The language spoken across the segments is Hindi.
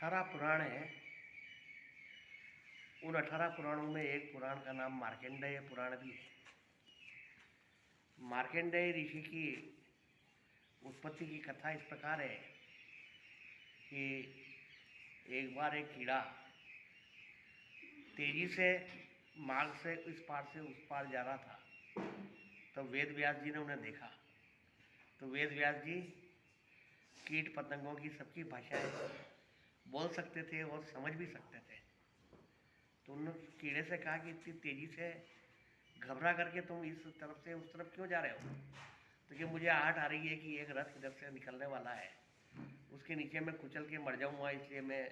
18 पुराण हैं। उन 18 पुराणों में एक पुराण का नाम मार्कंडेय पुराण भी है। मार्कंडेय ऋषि की उत्पत्ति की कथा इस प्रकार है कि एक बार एक कीड़ा तेजी से मार्ग से इस पार से उस पार जा रहा था। तो वेद व्यास जी ने उन्हें देखा। तो वेद व्यास जी कीट पतंगों की सबकी भाषाएं बोल सकते थे और समझ भी सकते थे। तो उन्होंने कीड़े से कहा कि इतनी तेज़ी से घबरा करके तुम इस तरफ से उस तरफ क्यों जा रहे हो? तो कि मुझे आहट आ रही है कि एक रथ इधर से निकलने वाला है, उसके नीचे मैं कुचल के मर जाऊंगा, इसलिए मैं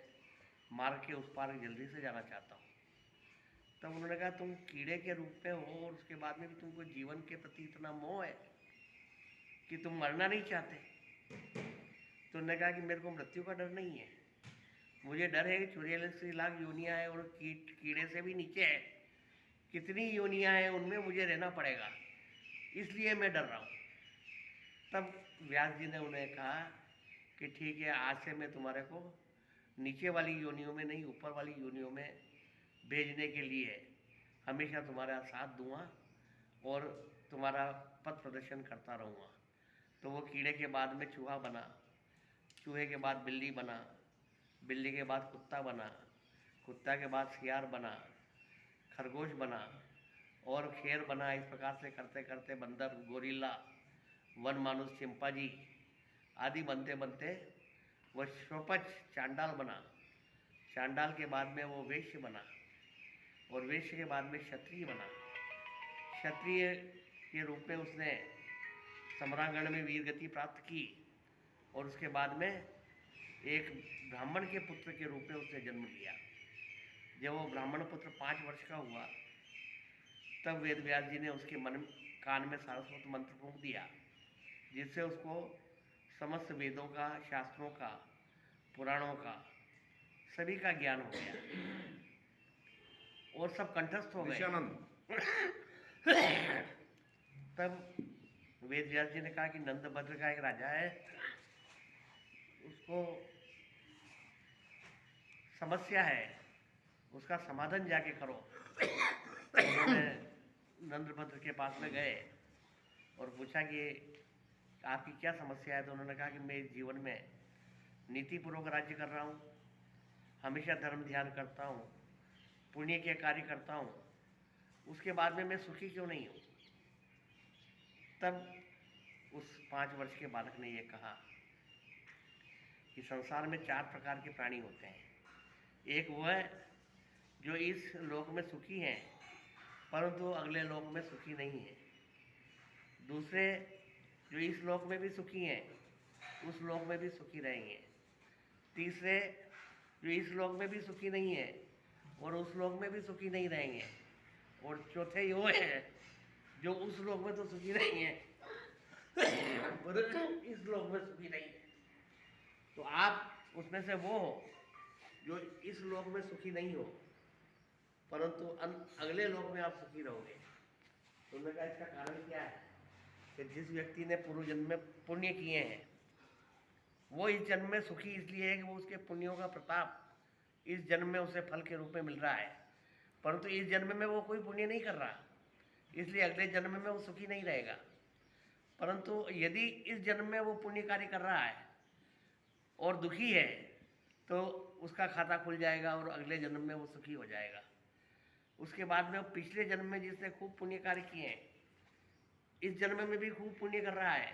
मार्ग के उस पार जल्दी से जाना चाहता हूँ। तब उन्होंने कहा तुम कीड़े के रूप में हो और उसके बाद में भी तुमको जीवन के प्रति इतना मोह है कि तुम मरना नहीं चाहते। तो उन्होंने कहा कि मेरे को मृत्यु का डर नहीं है, मुझे डर है कि 84 लाख योनियाँ हैं और कीड़े से भी नीचे है कितनी योनियाँ हैं, उनमें मुझे रहना पड़ेगा, इसलिए मैं डर रहा हूँ। तब व्यास जी ने उन्हें कहा कि ठीक है, आज से मैं तुम्हारे को नीचे वाली योनियों में नहीं ऊपर वाली योनियों में भेजने के लिए हमेशा तुम्हारा साथ दूंगा और तुम्हारा पथ प्रदर्शन करता रहूँगा। तो वो कीड़े के बाद में चूहा बना, चूहे के बाद बिल्ली बना, बिल्ली के बाद कुत्ता बना, कुत्ता के बाद सियार बना, खरगोश बना और शेर बना। इस प्रकार से करते करते बंदर, गोरिल्ला, वन मानुष, चिंपांजी आदि बनते बनते वह शोपच चांडाल बना। चांडाल के बाद में वो वैश्य बना और वैश्य के बाद में क्षत्रिय बना। क्षत्रिय के रूप में उसने सम्रांगण में वीर गति प्राप्त की और उसके बाद में एक ब्राह्मण के पुत्र के रूप में उसने जन्म लिया। जब वो ब्राह्मण पुत्र 5 वर्ष का हुआ तब वेद व्यास जी ने उसके कान में सारस्वत मंत्र फूंक दिया, जिससे उसको समस्त वेदों का, शास्त्रों का, पुराणों का, सभी का ज्ञान हो गया और सब कंठस्थ हो गए। तब वेद व्यास जी ने कहा कि नंदभद्र का एक राजा है, उसको समस्या है, उसका समाधान जाके करो। उन्होंने नंदभद्र के पास में गए और पूछा कि आपकी क्या समस्या है? तो उन्होंने कहा कि मैं इस जीवन में नीतिपूर्वक राज्य कर रहा हूँ, हमेशा धर्म ध्यान करता हूँ, पुण्य के कार्य करता हूँ, उसके बाद में मैं सुखी क्यों नहीं हूँ? तब उस 5 वर्ष के बालक ने ये कहा कि संसार में 4 प्रकार के प्राणी होते हैं। एक वो है जो इस लोक में सुखी हैं परंतु अगले लोक में सुखी नहीं है। दूसरे जो इस लोक में भी सुखी हैं उस लोक में भी सुखी रहेंगे। तीसरे जो इस लोक में भी सुखी नहीं है और उस लोक में भी सुखी नहीं रहेंगे। और चौथे ये है जो उस लोक में तो सुखी नहीं है परंतु इस लोक में सुखी नहीं है। तो आप उसमें से वो हो जो इस लोक में सुखी नहीं हो परंतु अगले लोक में आप सुखी रहोगे। तो उन्होंने कहा इसका कारण क्या है कि जिस व्यक्ति ने पूर्व जन्म में पुण्य किए हैं वो इस जन्म में सुखी इसलिए है कि वो उसके पुण्यों का प्रताप इस जन्म में उसे फल के रूप में मिल रहा है, परंतु इस जन्म में वो कोई पुण्य नहीं कर रहा, इसलिए अगले जन्म में वो सुखी नहीं रहेगा। परंतु यदि इस जन्म में वो पुण्य कार्य कर रहा है और दुखी है तो उसका खाता खुल जाएगा और अगले जन्म में वो सुखी हो जाएगा। उसके बाद में वो पिछले जन्म में जिसने खूब पुण्य कार्य किए हैं इस जन्म में भी खूब पुण्य कर रहा है,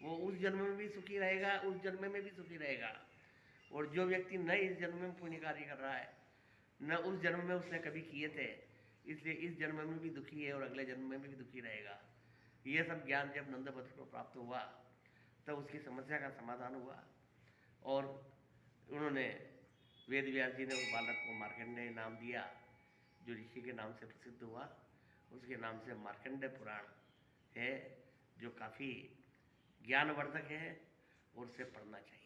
वो उस जन्म में भी सुखी रहेगा, उस जन्म में भी सुखी रहेगा। और जो व्यक्ति न इस जन्म में पुण्य कार्य कर रहा है न उस जन्म में उसने कभी किए थे, इसलिए इस जन्म में भी दुखी है और अगले जन्म में भी दुखी रहेगा। ये सब ज्ञान जब नंदभद्र को प्राप्त हुआ तब उसकी समस्या का समाधान हुआ और उन्होंने वेद व्यास जी ने उस बालक को मार्कंडेय नाम दिया, जो ऋषि के नाम से प्रसिद्ध हुआ। उसके नाम से मार्कंडेय पुराण है, जो काफ़ी ज्ञानवर्धक है और उसे पढ़ना चाहिए।